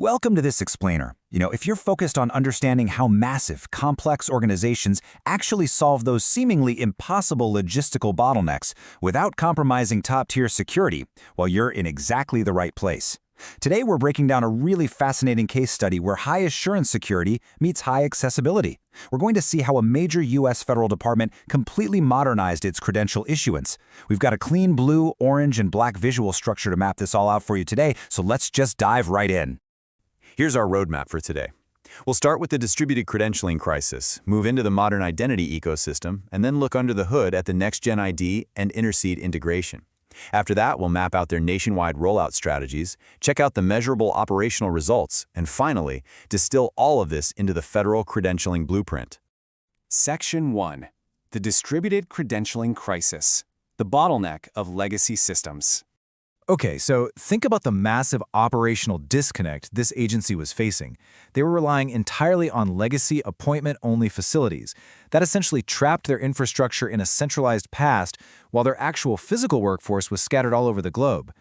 Welcome to this explainer. If you're focused on understanding how massive, complex organizations actually solve those seemingly impossible logistical bottlenecks without compromising top-tier security, well, you're in exactly the right place. Today, we're breaking down a really fascinating case study where high assurance security meets high accessibility. We're going to see how a major U.S. federal department completely modernized its credential issuance. We've got a clean blue, orange, and black visual structure to map this all out for you today, so let's just dive right in. Here's our roadmap for today. We'll start with the distributed credentialing crisis, move into the modern identity ecosystem, and then look under the hood at the NextgenID and Interseed integration. After that, we'll map out their nationwide rollout strategies, check out the measurable operational results, and finally, distill all of this into the federal credentialing blueprint. Section 1. The distributed credentialing crisis, the bottleneck of legacy systems. Okay, so think about the massive operational disconnect this agency was facing. They were relying entirely on legacy appointment-only facilities that essentially trapped their infrastructure in a centralized past while their actual physical workforce was scattered all over the globe.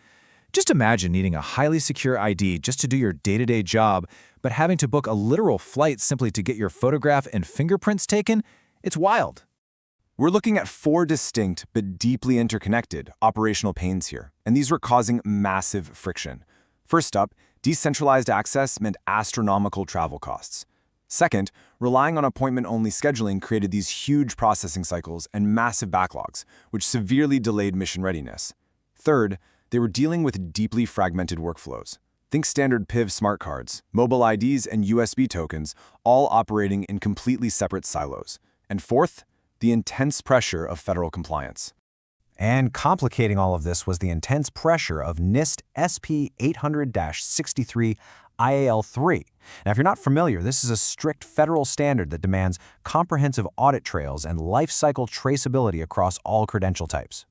Just imagine needing a highly secure ID just to do your day-to-day job, but having to book a literal flight simply to get your photograph and fingerprints taken? It's wild. We're looking at 4 distinct but deeply interconnected operational pains here, and these were causing massive friction. First up, decentralized access meant astronomical travel costs. Second, relying on appointment-only scheduling created these huge processing cycles and massive backlogs, which severely delayed mission readiness. Third, they were dealing with deeply fragmented workflows. Think standard PIV smart cards, mobile IDs, and USB tokens, all operating in completely separate silos. And fourth, the intense pressure of federal compliance. And complicating all of this was the intense pressure of NIST SP 800-63 IAL3. Now, if you're not familiar, this is a strict federal standard that demands comprehensive audit trails and life cycle traceability across all credential types.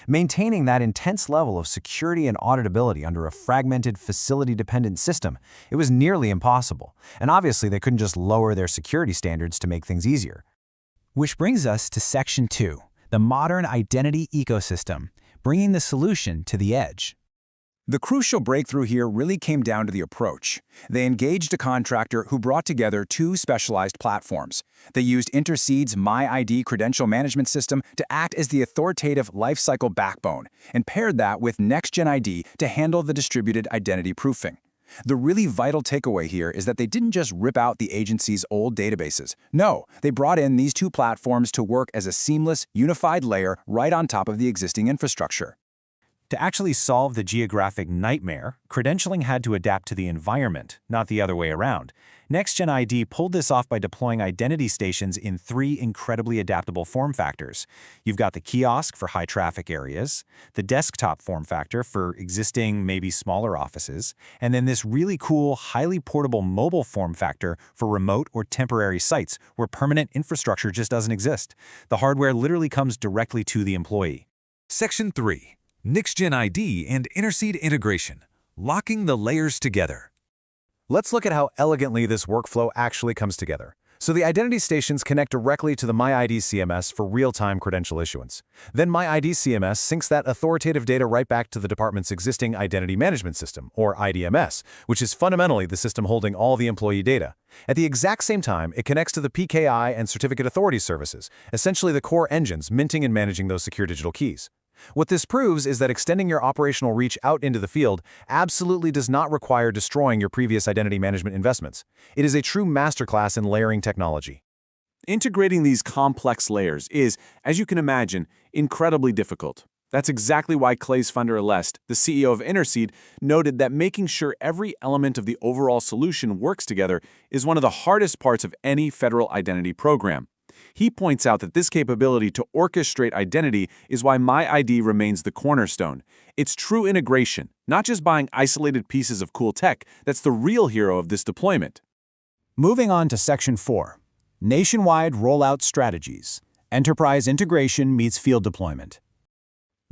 Maintaining that intense level of security and auditability under a fragmented, facility-dependent system, it was nearly impossible. And obviously, they couldn't just lower their security standards to make things easier. Which brings us to Section 2, the modern identity ecosystem, bringing the solution to the edge. The crucial breakthrough here really came down to the approach. They engaged a contractor who brought together 2 specialized platforms. They used Interseed's MyID credential management system to act as the authoritative lifecycle backbone, and paired that with NextgenID to handle the distributed identity proofing. The really vital takeaway here is that they didn't just rip out the agency's old databases. No, they brought in these 2 platforms to work as a seamless, unified layer right on top of the existing infrastructure. To actually solve the geographic nightmare, credentialing had to adapt to the environment, not the other way around. NextgenID pulled this off by deploying identity stations in 3 incredibly adaptable form factors. You've got the kiosk for high-traffic areas, the desktop form factor for existing, maybe smaller offices, and then this really cool, highly portable mobile form factor for remote or temporary sites where permanent infrastructure just doesn't exist. The hardware literally comes directly to the employee. Section 3. NextgenID and Interseed integration, locking the layers together. Let's look at how elegantly this workflow actually comes together. So the identity stations connect directly to the MyID CMS for real-time credential issuance. Then MyID CMS syncs that authoritative data right back to the department's existing identity management system, or IDMS, which is fundamentally the system holding all the employee data. At the exact same time, it connects to the PKI and Certificate Authority services, essentially the core engines minting and managing those secure digital keys. What this proves is that extending your operational reach out into the field absolutely does not require destroying your previous identity management investments. It is a true masterclass in layering technology. Integrating these complex layers is, as you can imagine, incredibly difficult. That's exactly why Claes van der Lest, the CEO of Interseed, noted that making sure every element of the overall solution works together is one of the hardest parts of any federal identity program. He points out that this capability to orchestrate identity is why MyID remains the cornerstone. It's true integration, not just buying isolated pieces of cool tech, that's the real hero of this deployment. Moving on to Section 4, nationwide rollout strategies. Enterprise integration meets field deployment.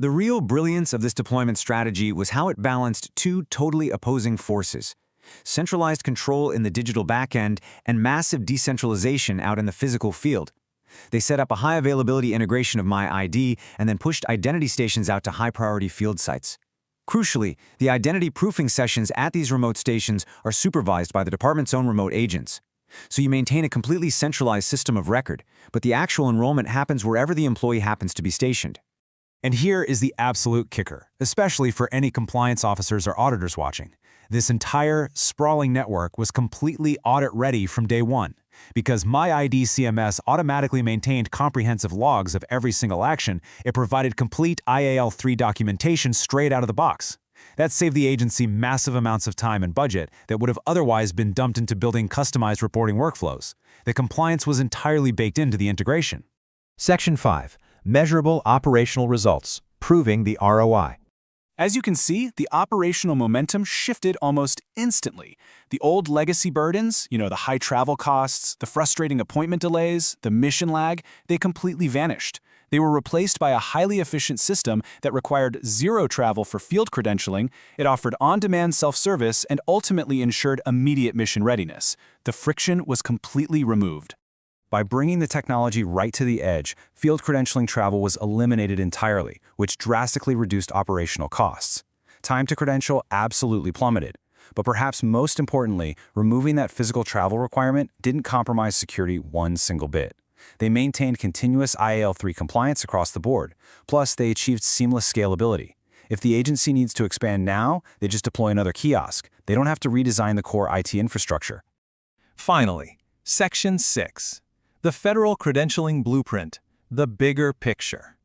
The real brilliance of this deployment strategy was how it balanced 2 totally opposing forces: centralized control in the digital backend and massive decentralization out in the physical field. They set up a high-availability integration of MyID and then pushed identity stations out to high-priority field sites. Crucially, the identity proofing sessions at these remote stations are supervised by the department's own remote agents. So you maintain a completely centralized system of record, but the actual enrollment happens wherever the employee happens to be stationed. And here is the absolute kicker, especially for any compliance officers or auditors watching. This entire sprawling network was completely audit-ready from day one, because MyID CMS automatically maintained comprehensive logs of every single action. It provided complete IAL3 documentation straight out of the box. That saved the agency massive amounts of time and budget that would have otherwise been dumped into building customized reporting workflows. The compliance was entirely baked into the integration. Section 5. Measurable operational results, proving the ROI. As you can see, the operational momentum shifted almost instantly. The old legacy burdens, the high travel costs, the frustrating appointment delays, the mission lag, they completely vanished. They were replaced by a highly efficient system that required zero travel for field credentialing. It offered on-demand self-service and ultimately ensured immediate mission readiness. The friction was completely removed. By bringing the technology right to the edge, field credentialing travel was eliminated entirely, which drastically reduced operational costs. Time to credential absolutely plummeted. But perhaps most importantly, removing that physical travel requirement didn't compromise security one single bit. They maintained continuous IAL3 compliance across the board. Plus, they achieved seamless scalability. If the agency needs to expand now, they just deploy another kiosk. They don't have to redesign the core IT infrastructure. Finally, Section 6. The Federal Credentialing Blueprint, the bigger picture.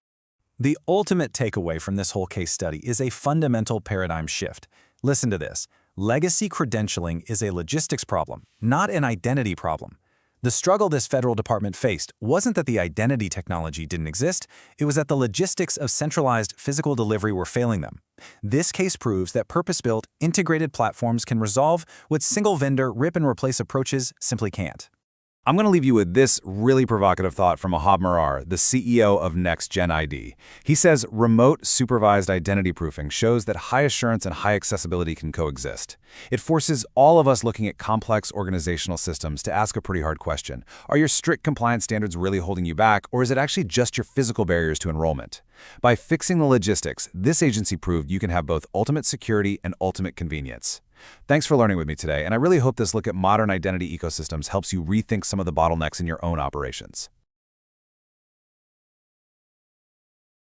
The ultimate takeaway from this whole case study is a fundamental paradigm shift. Listen to this. Legacy credentialing is a logistics problem, not an identity problem. The struggle this federal department faced wasn't that the identity technology didn't exist, it was that the logistics of centralized physical delivery were failing them. This case proves that purpose-built, integrated platforms can resolve what single-vendor rip-and-replace approaches simply can't. I'm going to leave you with this really provocative thought from Ahab Marar, the CEO of NextgenID. He says remote supervised identity proofing shows that high assurance and high accessibility can coexist. It forces all of us looking at complex organizational systems to ask a pretty hard question. Are your strict compliance standards really holding you back, or is it actually just your physical barriers to enrollment? By fixing the logistics, this agency proved you can have both ultimate security and ultimate convenience. Thanks for learning with me today, and I really hope this look at modern identity ecosystems helps you rethink some of the bottlenecks in your own operations.